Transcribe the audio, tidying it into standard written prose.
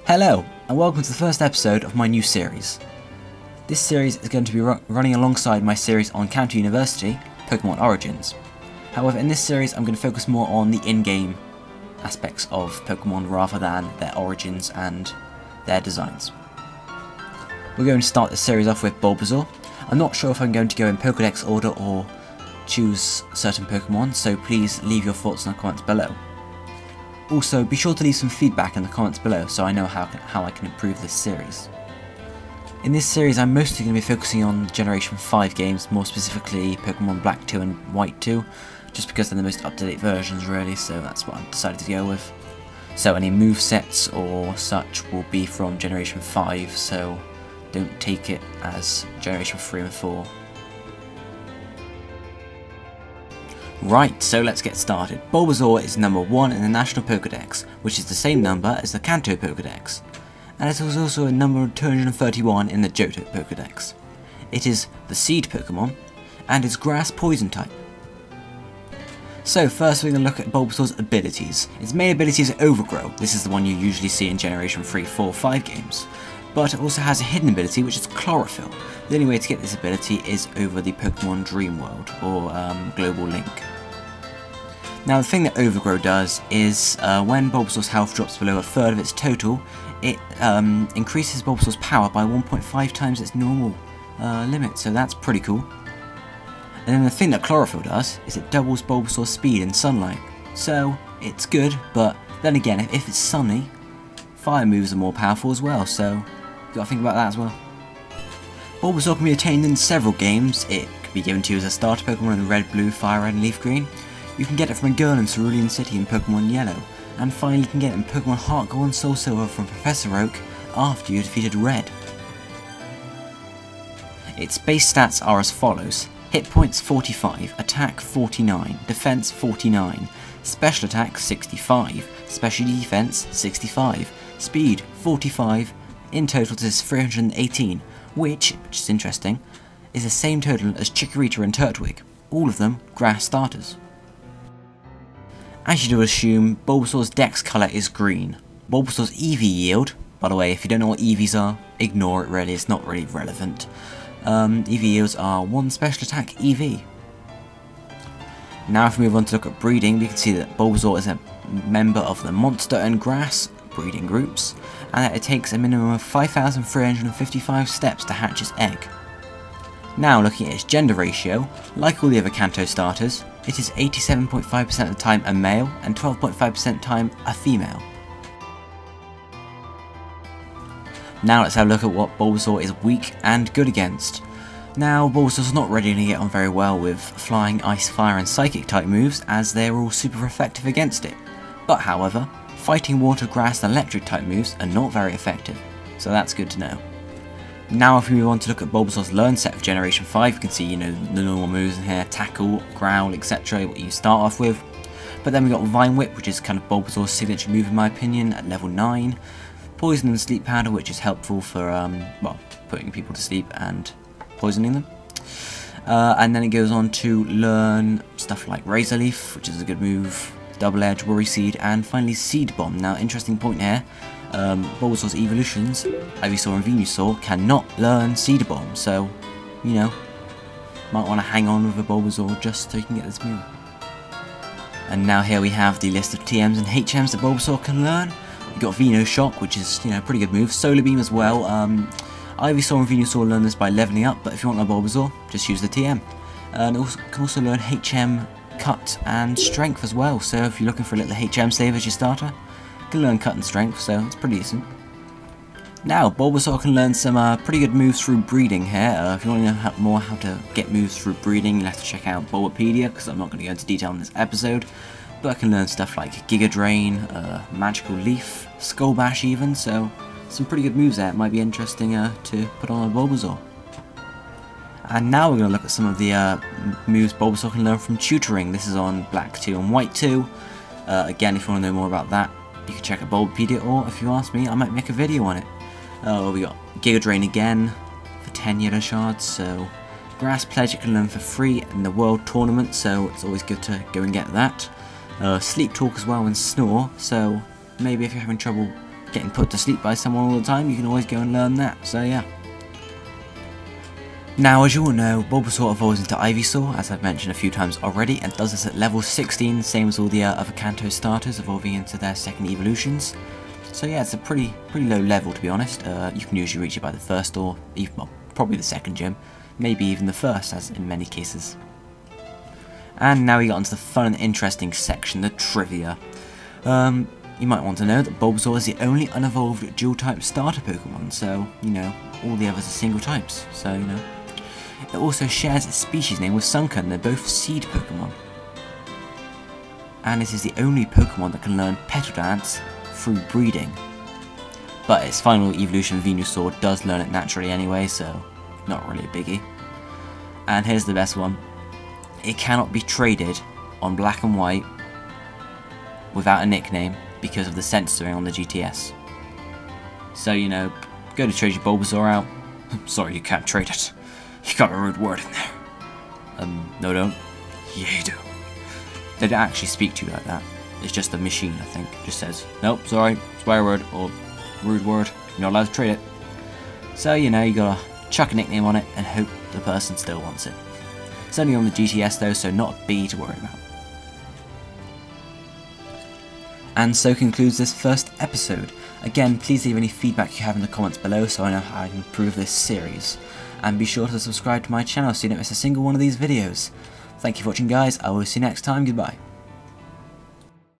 Hello, and welcome to the first episode of my new series. This series is going to be running alongside my series on Counter University, Pokemon Origins. However, in this series I'm going to focus more on the in-game aspects of Pokemon rather than their origins and their designs. We're going to start this series off with Bulbasaur. I'm not sure if I'm going to go in Pokédex order or choose certain Pokemon, so please leave your thoughts in the comments below. Also, be sure to leave some feedback in the comments below so I know how I can improve this series. In this series I'm mostly going to be focusing on Generation 5 games, more specifically Pokemon Black 2 and White 2, just because they're the most up-to-date versions really, so that's what I've decided to go with. So any movesets or such will be from Generation 5, so don't take it as Generation 3 and 4. Right, so let's get started. Bulbasaur is number 1 in the National Pokédex, which is the same number as the Kanto Pokédex, and it is also a number 231 in the Johto Pokédex. It is the Seed Pokemon, and is Grass Poison type. So first we're going to look at Bulbasaur's abilities. Its main ability is Overgrow. This is the one you usually see in Generation 3, 4, 5 games. But it also has a hidden ability which is Chlorophyll. The only way to get this ability is over the Pokemon Dream World, or Global Link. Now the thing that Overgrow does is, when Bulbasaur's health drops below a third of its total, it increases Bulbasaur's power by 1.5 times its normal limit, so that's pretty cool. And then the thing that Chlorophyll does is it doubles Bulbasaur's speed in sunlight. So it's good, but then again, if it's sunny, fire moves are more powerful as well, so you gotta think about that as well. Bulbasaur can be attained in several games. It can be given to you as a starter Pokemon in Red, Blue, Fire Red and Leaf Green. You can get it from a girl in Cerulean City in Pokemon Yellow. And finally you can get it in Pokemon Heart Gold and Soul Silver from Professor Oak after you defeated Red. Its base stats are as follows: hit points 45, attack 49, defense 49, special attack 65, special defense 65, speed 45, in total this is 318, which is interesting, is the same total as Chikorita and Turtwig, all of them grass starters. As you do assume, Bulbasaur's dex colour is green. Bulbasaur's EV yield, by the way, if you don't know what EVs are, ignore it really, it's not really relevant. EV yields are 1 special attack EV. Now if we move on to look at breeding, we can see that Bulbasaur is a member of the Monster and Grass breeding groups, and that it takes a minimum of 5,355 steps to hatch its egg. Now looking at its gender ratio, like all the other Kanto starters, it is 87.5% of the time a male and 12.5% of the time a female. Now let's have a look at what Bulbasaur is weak and good against. Now Bulbasaur's not really going to get on very well with Flying, Ice, Fire and Psychic type moves, as they're all super effective against it. But however, Fighting, Water, Grass and Electric type moves are not very effective, so that's good to know. Now if we move on to look at Bulbasaur's learn set of Generation 5, you can see, the normal moves in here: Tackle, Growl, etc. what you start off with. But then we got Vine Whip, which is kind of Bulbasaur's signature move in my opinion, at level 9. Poison and Sleep Powder, which is helpful for, well, putting people to sleep and poisoning them. And then it goes on to learn stuff like Razor Leaf, which is a good move, Double Edge, Worry Seed, and finally Seed Bomb. Now, interesting point here, Bulbasaur's evolutions, Ivysaur and Venusaur, cannot learn Seed Bomb, so, might want to hang on with a Bulbasaur just so you can get this move. And now here we have the list of TMs and HMs that Bulbasaur can learn. We've got Venoshock, which is, a pretty good move, Solar Beam as well. Ivysaur and Venusaur learn this by leveling up, but if you want a Bulbasaur, just use the TM. And can also learn HM, Cut and Strength as well, so if you're looking for a little HM save as your starter, you can learn Cut and Strength, so it's pretty decent. Now, Bulbasaur can learn some pretty good moves through breeding here. If you want to know more how to get moves through breeding, you'll have to check out Bulbapedia, because I'm not going to go into detail in this episode. But I can learn stuff like Giga Drain, Magical Leaf, Skull Bash even, so some pretty good moves there. It might be interesting to put on a Bulbasaur. And now we're going to look at some of the moves Bulbasaur can learn from tutoring. This is on Black 2 and White 2. Again, if you want to know more about that, you can check out Bulbapedia, or if you ask me, I might make a video on it. We got Giga Drain again for 10 yellow shards, so Grass Pledge you can learn for free in the World Tournament, so it's always good to go and get that. Sleep Talk as well and Snore, so maybe if you're having trouble getting put to sleep by someone all the time, you can always go and learn that, so yeah. Now, as you all know, Bulbasaur evolves into Ivysaur, as I've mentioned a few times already, and does this at level 16, same as all the other Kanto starters evolving into their second evolutions. So yeah, it's a pretty low level, to be honest. You can usually reach it by the first or even, well, probably the second gym, maybe even the first, as in many cases. And now we got onto the fun and interesting section, the trivia. You might want to know that Bulbasaur is the only unevolved dual-type starter Pokemon, so, you know, all the others are single types, so, you know. It also shares its species name with Sunken, they're both seed Pokemon. And it is the only Pokemon that can learn Petal Dance through breeding. But its final evolution, Venusaur, does learn it naturally anyway, so not really a biggie. And here's the best one. It cannot be traded on Black and White without a nickname because of the censoring on the GTS. So, you know, go to trade your Bulbasaur out. Sorry, you can't trade it. You got a rude word in there. No don't? Yeah, you do. They don't actually speak to you like that. It's just a machine, I think. It just says, nope, sorry, swear word, or rude word. You're not allowed to trade it. So, you know, you gotta chuck a nickname on it and hope the person still wants it. It's only on the GTS though, so not a B to worry about. And so concludes this first episode. Again, please leave any feedback you have in the comments below so I know how I can improve this series. And be sure to subscribe to my channel so you don't miss a single one of these videos. Thank you for watching guys, I will see you next time, goodbye.